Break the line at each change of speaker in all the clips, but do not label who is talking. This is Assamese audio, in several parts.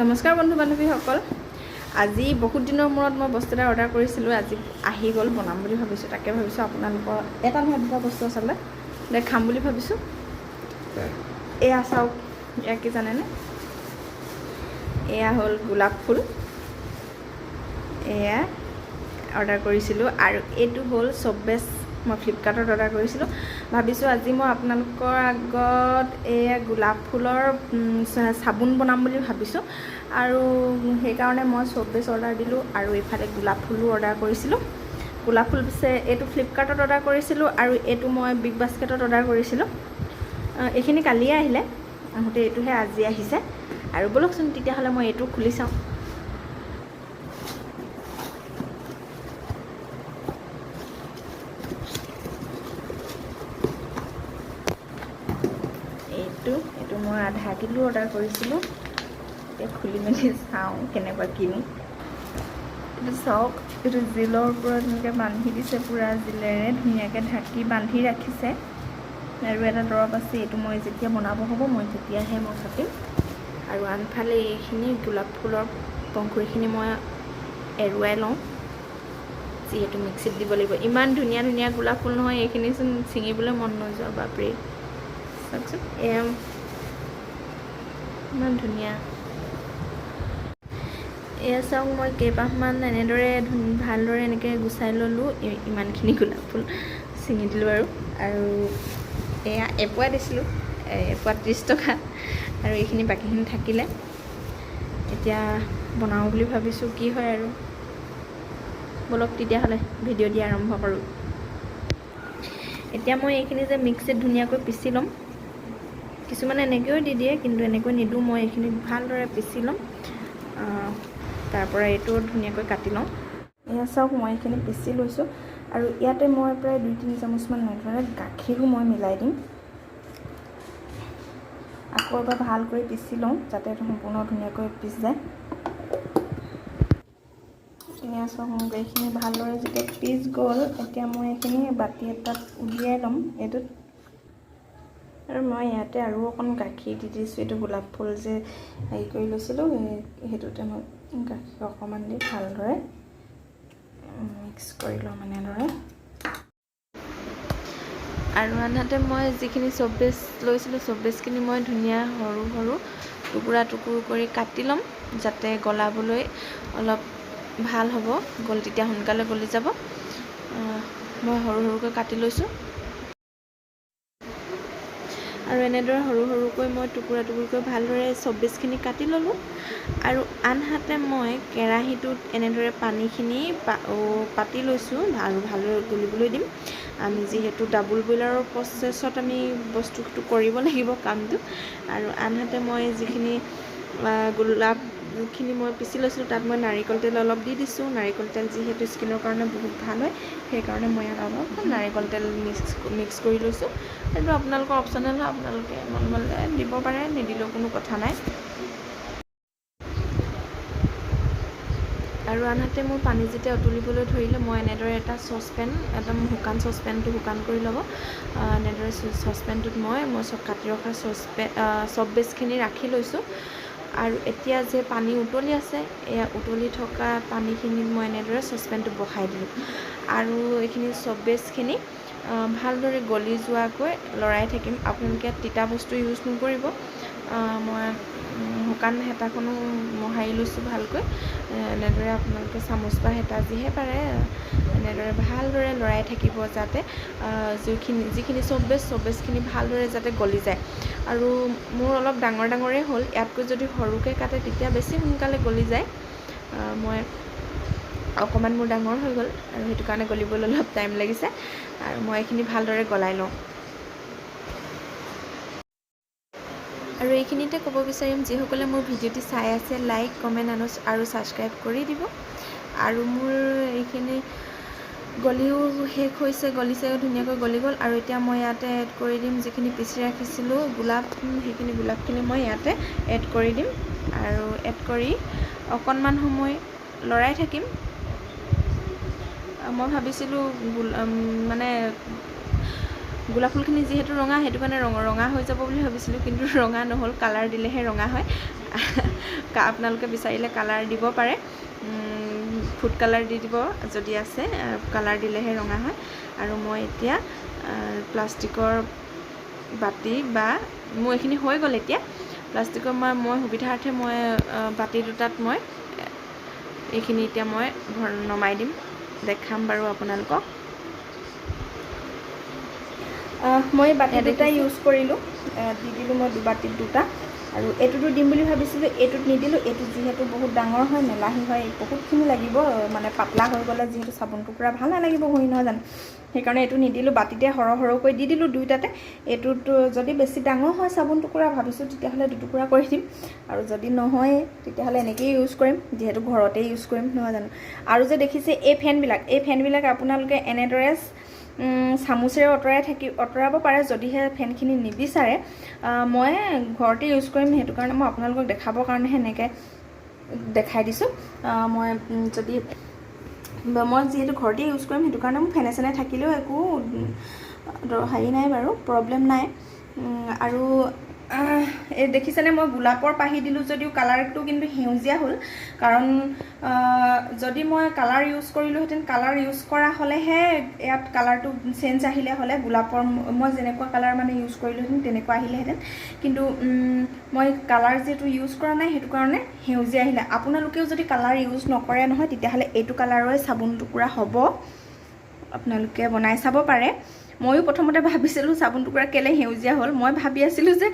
নমস্কাৰ বন্ধু বান্ধৱীসকল, আজি বহুত দিনৰ মূৰত মই বস্তু এটা অৰ্ডাৰ কৰিছিলোঁ। আজি আহি গ'ল, বনাম বুলি ভাবিছোঁ। তাকে ভাবিছোঁ আপোনালোকৰ এটা নহয় দুটা বস্তু আচলতে দেখাম বুলি ভাবিছোঁ। এয়া চাওক, এয়া কি জানেনে? এয়া হ'ল গোলাপ ফুল। এয়া অৰ্ডাৰ কৰিছিলোঁ। আৰু এইটো হ'ল চবেছ, মই ফ্লিপকাৰ্টত অৰ্ডাৰ কৰিছিলোঁ। ভাবিছোঁ আজি মই আপোনালোকৰ আগত এয়া গোলাপ ফুলৰ চাবোন বনাম বুলি ভাবিছোঁ। আৰু সেইকাৰণে মই চবেছ অৰ্ডাৰ দিলোঁ আৰু এইফালে গোলাপ ফুলো অৰ্ডাৰ কৰিছিলোঁ। গোলাপ ফুল পিছে এইটো ফ্লিপকাৰ্টত অৰ্ডাৰ কৰিছিলোঁ আৰু এইটো মই বিগ বাস্কেটত অৰ্ডাৰ কৰিছিলোঁ। এইখিনি কালিয়ে আহিলে, আহোঁতে এইটোহে আজি আহিছে। আৰু ব'লকচোন তেতিয়াহ'লে মই এইটো খুলি চাওঁ। এইটো মই আধা কিলো অৰ্ডাৰ কৰিছিলোঁ। এতিয়া খুলি মেলি চাওঁ কেনেকুৱা কিনো। এইটো চাওক, এইটো জিলৰ ওপৰত এনেকৈ বান্ধি দিছে, পূৰা জিলেৰে ধুনীয়াকৈ ঢাকি বান্ধি ৰাখিছে। আৰু এটা দৰৱ আছে, এইটো মই যেতিয়া বনাব হ'ব মই তেতিয়াহে মই কাটিম। আৰু আনফালে এইখিনি গোলাপ ফুলৰ পংখুৰিখিনি মই এৰুৱাই লওঁ, যিহেতু মিক্সিত দিব লাগিব। ইমান ধুনীয়া ধুনীয়া গোলাপ ফুল নহয়, এইখিনিচোন ছিঙিবলৈ মন নোযোৱা, বাপৰে। চাওকচোন, এয়া ইমান ধুনীয়া। এয়া চাওক, মই কেইপাহমান এনেদৰে ভালদৰে এনেকৈ গুচাই ল'লোঁ। ইমানখিনি গোলাপ ফুল ছিঙি দিলোঁ। আৰু এয়া এপোৱা দিছিলোঁ, এপোৱা 30 টকা। আৰু এইখিনি বাকীখিনি থাকিলে। এতিয়া বনাওঁ বুলি ভাবিছোঁ, কি হয় আৰু। ব'লক তেতিয়াহ'লে ভিডিঅ' দিয়া আৰম্ভ কৰোঁ। এতিয়া মই এইখিনি যে মিক্সিত ধুনীয়াকৈ পিচি ল'ম। কিছুমানে এনেকৈও দি দিয়ে, কিন্তু এনেকৈ নিদিওঁ। মই এইখিনি ভালদৰে পিচি ল'ম। তাৰপৰা এইটো ধুনীয়াকৈ কাটি লওঁ। এয়া চাওক, মই এইখিনি পিচি লৈছোঁ। আৰু ইয়াতে মই প্ৰায় 2-3 চামুচমান গাখীৰো মই মিলাই দিম। আকৌ এবাৰ ভালকৈ পিচি লওঁ, যাতে সম্পূৰ্ণ ধুনীয়াকৈ পিচি যায়। এয়া চাওক, মোৰ এইখিনি ভালদৰে যেতিয়া পিচ গ'ল, এতিয়া মই এইখিনি বাতি এটাত উলিয়াই ল'ম এইটোত। আৰু মই ইয়াতে আৰু অকণ গাখীৰ দি দিছোঁ। এইটো গোলাপ ফুল যে হেৰি কৰি লৈছিলোঁ, সেইটোতে মই গাখীৰ অকণমান দি ভালদৰে মিক্স কৰি লওঁ এনেদৰে। আৰু আনহাতে মই যিখিনি চবেছ লৈছিলোঁ, চবেছখিনি মই ধুনীয়া সৰু সৰু টুকুৰা কৰি কাটি ল'ম, যাতে গলাবলৈ অলপ ভাল হ'ব। তেতিয়া সোনকালে গলি যাব। মই সৰু সৰুকৈ কাটি লৈছোঁ। আৰু এনেদৰে সৰু সৰুকৈ মই টুকুৰাকৈ ভালদৰে চবেছখিনি কাটি ল'লোঁ। আৰু আনহাতে মই কেৰাহীটোত এনেদৰে পানীখিনি পাতি লৈছোঁ আৰু ভালদৰে উতলিবলৈ দিম। আমি যিহেতু ডাবুল বইলাৰৰ প্ৰচেছত আমি বস্তুটো কৰিব লাগিব কামটো। আৰু আনহাতে মই যিখিনি গোলাপখিনি মই পিচি লৈছিলোঁ, তাত মই নাৰিকল তেল অলপ দি দিছোঁ। নাৰিকল তেল যিহেতু স্কিনৰ কাৰণে বহুত ভাল হয়, সেইকাৰণে মই ইয়াত অলপ নাৰিকল তেল মিক্স কৰি লৈছোঁ। সেইটো আপোনালোকৰ অপশ্যনেল হয়, আপোনালোকে মন গ'লে দিব পাৰে, নিদিলেও কোনো কথা নাই। আৰু আনহাতে মোৰ পানী যেতিয়া উতলিবলৈ ধৰিলে, মই এনেদৰে এটা চচপেন, একদম শুকান চচপেনটো শুকান কৰি ল'ব। এনেদৰে চচপেনটোত মই কাটি ৰখা চবেছখিনি ৰাখি লৈছোঁ। আৰু এতিয়া যে পানী উতলি আছে, এয়া উতলি থকা পানীখিনিত মই এনেদৰে চচপেনটো বহাই দিলোঁ। আৰু এইখিনি চবেছখিনি ভালদৰে গলি যোৱাকৈ লৰাই থাকিম। আপোনালোকে তিতা বস্তু ইউজ নকৰিব। মই শুকান হেতাখনো মোহাৰি লৈছোঁ ভালকৈ। এনেদৰে আপোনালোকে চামুচ বা হেতা যিহে পাৰে এনেদৰে ভালদৰে লৰাই থাকিব, যাতে যিখিনি চবেছখিনি ভালদৰে যাতে গলি যায়। আৰু মোৰ অলপ ডাঙৰেই হ'ল, ইয়াতকৈ যদি সৰুকৈ কাটে তেতিয়া বেছি সোনকালে গলি যায়। মই অকণমান মোৰ ডাঙৰ হৈ গ'ল, আৰু সেইটো কাৰণে গলিবলৈ অলপ টাইম লাগিছে। আৰু মই এইখিনি ভালদৰে গলাই লওঁ। আৰু এইখিনিতে ক'ব বিচাৰিম, যিসকলে মোৰ ভিডিঅ'টি চাই আছে, লাইক, কমেণ্ট আৰু ছাবস্ক্ৰাইব কৰি দিব। আৰু মোৰ এইখিনি গলিও শেষ হৈছে, গলিছেও, ধুনীয়াকৈ গলি গ'ল। আৰু এতিয়া মই ইয়াতে এড কৰি দিম যিখিনি পিচি ৰাখিছিলোঁ সেইখিনি গোলাপখিনি মই ইয়াতে এড কৰি দিম। আৰু এড কৰি অকণমান সময় লৰাই থাকিম। মই ভাবিছিলোঁ গোলাপ ফুলখিনি যিহেতু ৰঙা, সেইটো কাৰণে ৰঙা হৈ যাব বুলি ভাবিছিলোঁ, কিন্তু ৰঙা নহ'ল। কালাৰ দিলেহে ৰঙা হয়। আপোনালোকে বিচাৰিলে কালাৰ দিব পাৰে, ফুড কালাৰ দি দিব যদি আছে, কালাৰ দিলেহে ৰঙা হয়। আৰু মই এতিয়া প্লাষ্টিকৰ বাতি বা মোৰ এইখিনি হৈ গ'ল। এতিয়া প্লাষ্টিকৰ মই সুবিধাৰ্থে মই বাতি দুটাত মই এইখিনি এতিয়া মই নমাই দিম, দেখাম বাৰু আপোনালোকক। মই বাতি দুটা ইউজ কৰিলোঁ, দি দিলোঁ মই বাতিত দুটা। আৰু এইটোতো দিম বুলি ভাবিছিলোঁ, এইটোত নিদিলোঁ। এইটো যিহেতু বহুত ডাঙৰ হয়, মেলাহী হয়, বহুতখিনি লাগিব, মানে পাতলা হৈ গ'লে যিহেতু চাবোন টুকুৰা ভাল নালাগিব হৈ নহয় জানো, সেইকাৰণে এইটো নিদিলোঁ। বাতিতে সৰহকৈ দি দিলোঁ দুইটাতে। এইটোতো যদি বেছি ডাঙৰ হয় চাবোন টুকুৰা, ভাবিছোঁ তেতিয়াহ'লে দুটুকুৰা কৰি দিম, আৰু যদি নহয় তেতিয়াহ'লে এনেকৈয়ে ইউজ কৰিম, যিহেতু ঘৰতে ইউজ কৰিম নহয় জানো। আৰু যে দেখিছে এই ফেনবিলাক আপোনালোকে এনেদৰে চামুচেৰে আঁতৰাব পাৰে, যদিহে ফেনখিনি নিবিচাৰে। মই ঘৰতে ইউজ কৰিম, সেইটো কাৰণে মই আপোনালোকক দেখাবৰ কাৰণেহে এনেকৈ দেখাই দিছোঁ। মই যিহেতু ঘৰতে ইউজ কৰিম, সেইটো কাৰণে মোৰ ফেনে চেনে থাকিলেও একো হেৰি নাই বাৰু, প্ৰব্লেম নাই। আৰু এই দেখিছেনে মই গোলাপৰ পাহি দিলোঁ যদিও কালাৰটো কিন্তু সেউজীয়া হ'ল, কাৰণ যদি মই কালাৰ ইউজ কৰিলোঁহেঁতেন, কালাৰ ইউজ কৰা হ'লেহে ইয়াত কালাৰটো চেঞ্জ আহিলে হ'লে, গোলাপৰ মই যেনেকুৱা কালাৰ মানে ইউজ কৰিলোঁহেঁতেন তেনেকুৱা আহিলেহেঁতেন, কিন্তু মই কালাৰ যিহেতু ইউজ কৰা নাই, সেইটো কাৰণে সেউজীয়া আহিলে। আপোনালোকেও যদি কালাৰ ইউজ নকৰে নহয়, তেতিয়াহ'লে এইটো কালাৰৰে চাবোন টুকুৰা হ'ব, আপোনালোকে বনাই চাব পাৰে। ময়ো প্ৰথমতে ভাবিছিলোঁ চাবোন টুকুৰা কেলৈ সেউজীয়া হ'ল। মই ভাবি আছিলোঁ যে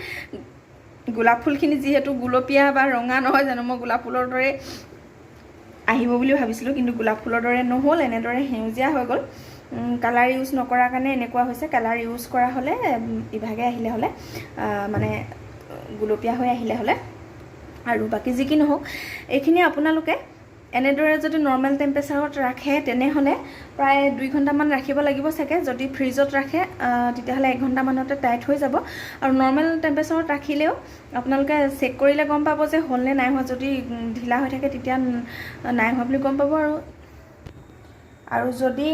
গোলাপ ফুলখিনি যিহেতু গুলপীয়া বা ৰঙা নহয় জানো, মই গোলাপ ফুলৰ দৰে আহিব বুলি ভাবিছিলোঁ, কিন্তু গোলাপ ফুলৰ দৰে নহ'ল, এনেদৰে সেউজীয়া হৈ গ'ল। কালাৰ ইউজ নকৰাৰ কাৰণে এনেকুৱা হৈছে। কালাৰ ইউজ কৰা হ'লে ইভাগে আহিলে হ'লে, মানে গুলপীয়া হৈ আহিলে হ'লে। আৰু বাকী যি কি নহওক, এইখিনি আপোনালোকে এনেদৰে যদি নৰ্মেল টেম্পাৰেচাৰত ৰাখে, তেনেহ'লে প্ৰায় 2 ঘণ্টামান ৰাখিব লাগিব চাগে। যদি ফ্ৰিজত ৰাখে তেতিয়াহ'লে 1 ঘণ্টামানতে টাইট হৈ যাব। আৰু নৰ্মেল টেম্পাৰেচাৰত ৰাখিলেও আপোনালোকে চেক কৰিলে গম পাব যে হ'লনে নাই হোৱা। যদি ঢিলা হৈ থাকে তেতিয়া নাই হোৱা বুলি গম পাব। আৰু যদি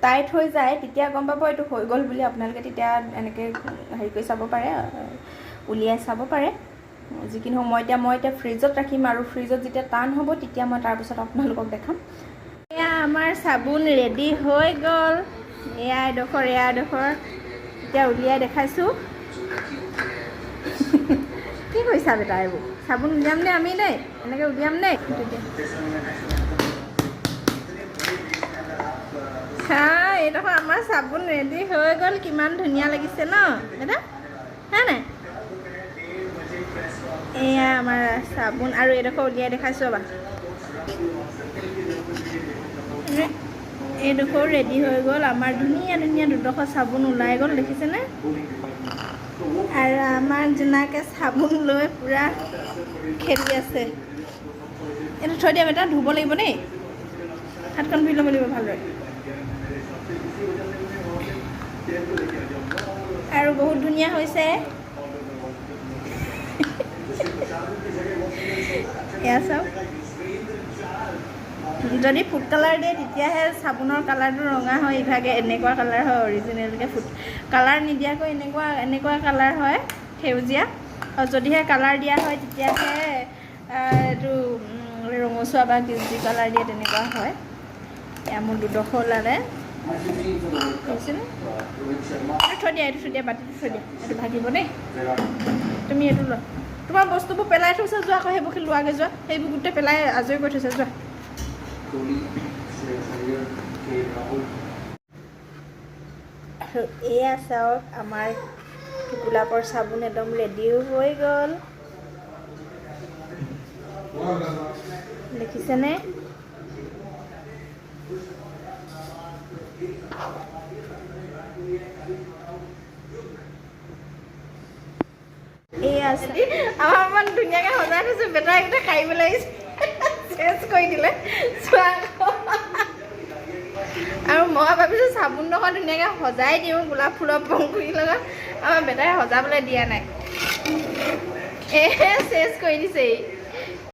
টাইট হৈ যায় তেতিয়া গম পাব এইটো হৈ গ'ল বুলি। আপোনালোকে তেতিয়া এনেকৈ হেৰি কৰি চাব পাৰে, উলিয়াই চাব পাৰে। যি কি নহওক, মই এতিয়া ফ্ৰিজত ৰাখিম, আৰু ফ্ৰিজত যেতিয়া টান হ'ব তেতিয়া মই তাৰপিছত আপোনালোকক দেখাম। এয়া আমাৰ চাবোন ৰেডি হৈ গ'ল। এয়া এডোখৰ এতিয়া উলিয়াই দেখাইছোঁ। কি কৰিছা বেটা? এইবোৰ চাবোন উলিয়াম নে আমি দেই, এনেকৈ উলিয়াম দেই। এইডোখৰ আমাৰ চাবোন ৰেডি হৈ গ'ল। কিমান ধুনীয়া লাগিছে ন দাদা, হয় নাই? এয়া আমাৰ চাবোন, আৰু এইডোখৰ উলিয়াই দেখাইছোঁ ৰ'বা। এইডোখৰ ৰেডি হৈ গ'ল। আমাৰ ধুনীয়া দুডোখৰ চাবোন ওলাই গ'ল, দেখিছেনে? আৰু আমাৰ জোনাকে চাবোন লৈ পূৰা খেলি আছে। এইটো থৈ দিয়া বেটা, ধুব লাগিব দেই, হাতখন ধুই ল'ব লাগিব ভালদৰে। আৰু বহুত ধুনীয়া হৈছে। এয়া চাওক, যদি ফুড কালাৰ দিয়ে তেতিয়াহে চাবোনৰ কালাৰটো ৰঙা হয়, ইভাগে এনেকুৱা কালাৰ হয়। অৰিজিনেলকৈ ফুড কালাৰ নিদিয়াকৈ এনেকুৱা কালাৰ হয়, সেউজীয়া। আৰু যদিহে কালাৰ দিয়া হয় তেতিয়াহে এইটো ৰঙচুৱা বা গ্ৰীণ কালাৰ দিয়ে, তেনেকুৱা হয়। এয়া মোৰ দুডোখৰ ওলালে, বুজিছেনে? থৈ দিয়া, এইটো থৈ দিয়া, বাতিটো থৈ দিয়া, এইটো ভাগিব দেই। তুমি এইটো লোৱা, তোমাৰ বস্তুবোৰ পেলাই থৈছা, যোৱা আকৌ সেইবোৰ লোৱাগৈ যোৱা। সেইবোৰ গোটেই পেলাই আজৰি কৰি থৈছা, যোৱা। আৰু এয়া চাওক, আমাৰ গোলাপৰ চাবোন একদম ৰেডিও হৈ গ'ল, দেখিছেনে? এয়া আছে আমাৰ ইমান ধুনীয়াকৈ সজাই থৈছোঁ। বেটা এইকেইটা খাইবলৈ আহিছে, চেঞ্জ কৰি দিলে। চোৱা, আৰু মই ভাবিছোঁ চাবোনডোখৰ ধুনীয়াকৈ সজাই দিওঁ গোলাপ ফুলৰ পংখুৰিৰ লগত। আমাৰ বেটাই সজাবলৈ দিয়া নাই, চেঞ্জ কৰি দিছে।